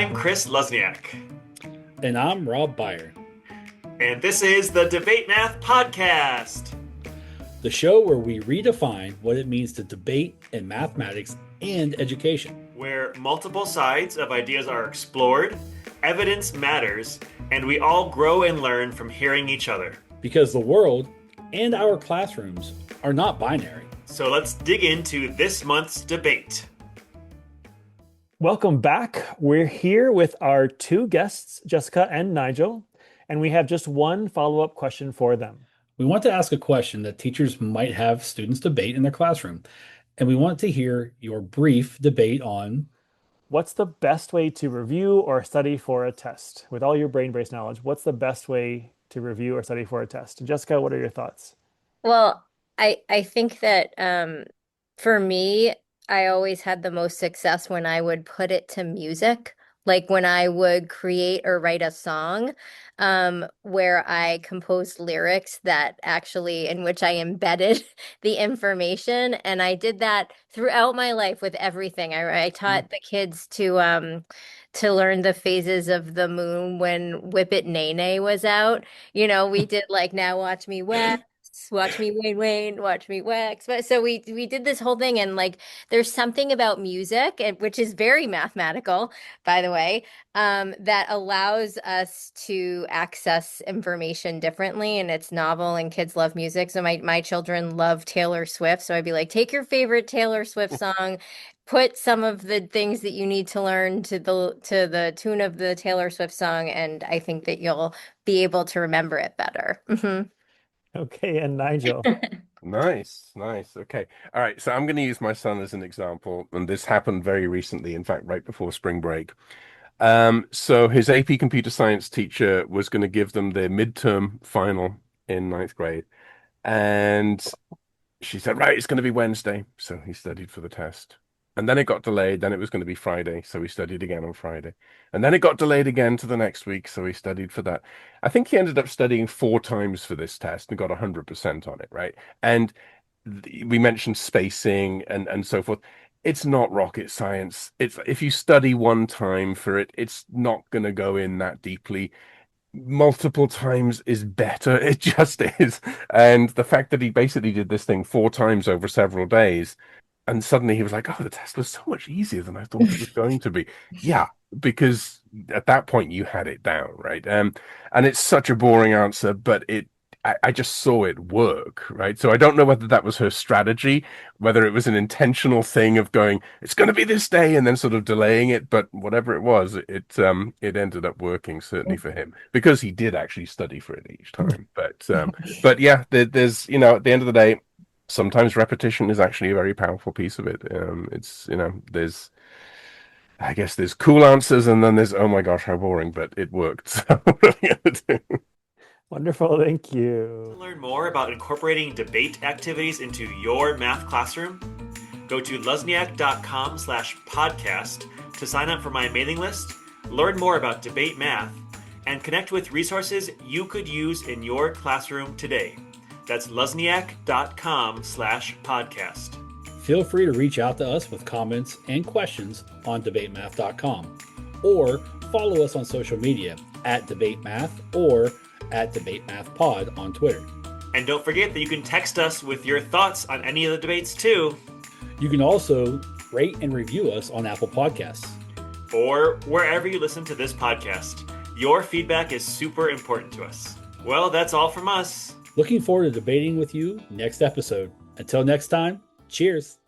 I'm Chris Luzniak. And I'm Rob Byer. And this is the Debate Math Podcast, the show where we redefine what it means to debate in mathematics and education. Where multiple sides of ideas are explored, evidence matters, and we all grow and learn from hearing each other. Because the world and our classrooms are not binary. So let's dig into this month's debate. Welcome back. We're here with our two guests, Jessica and Nigel, and we have just one follow-up question for them. We want to ask a question that teachers might have students debate in their classroom, and we want to hear your brief debate on what's the best way to review or study for a test? With all your brain-based knowledge, what's the best way to review or study for a test? And Jessica, what are your thoughts? Well, I think that for me, I always had the most success when I would put it to music, like when I would create or write a song where I composed lyrics that actually in which I embedded the information. And I did that throughout my life with everything. I taught the kids to learn the phases of the moon when Whip It Nay Nay was out. You know, we did like Now Watch Me Wax. Watch me Wayne, watch me wax. But so we did this whole thing, and like there's something about music, which is very mathematical, by the way, that allows us to access information differently, and it's novel, and kids love music. So my children love Taylor Swift, so I'd be like, take your favorite Taylor Swift song, put some of the things that you need to learn to the tune of the Taylor Swift song, and I think that you'll be able to remember it better. Mm-hmm. Okay, and Nigel. Nice. Okay. All right. So I'm going to use my son as an example, and this happened very recently, in fact, right before spring break. So his AP computer science teacher was going to give them their midterm final in ninth grade. And she said, right, it's going to be Wednesday. So he studied for the test. And then it got delayed. Then it was going to be Friday. So he studied again on Friday. And then it got delayed again to the next week. So he studied for that. I think he ended up studying 4 times for this test and got 100% on it, right? And we mentioned spacing and so forth. It's not rocket science. It's if you study one time for it, it's not going to go in that deeply. Multiple times is better. It just is. And the fact that he basically did this thing 4 times over several days, and suddenly he was like, oh, the test was so much easier than I thought it was going to be. Yeah, because at that point you had it down, right? And it's such a boring answer, but I just saw it work, right? So I don't know whether that was her strategy, whether it was an intentional thing of going, it's going to be this day, and then sort of delaying it. But whatever it was, it ended up working, certainly for him, because he did actually study for it each time. But yeah, there's, at the end of the day, sometimes repetition is actually a very powerful piece of it. It's, I guess there's cool answers, and then there's, oh my gosh, how boring, but it worked. So what are you going to do? Wonderful, thank you. To learn more about incorporating debate activities into your math classroom, go to luzniak.com/podcast to sign up for my mailing list, learn more about debate math, and connect with resources you could use in your classroom today. That's luzniak.com/podcast. Feel free to reach out to us with comments and questions on debatemath.com, or follow us on social media at debatemath or at debatemathpod on Twitter. And don't forget that you can text us with your thoughts on any of the debates too. You can also rate and review us on Apple Podcasts, or wherever you listen to this podcast. Your feedback is super important to us. Well, that's all from us. Looking forward to debating with you next episode. Until next time, cheers.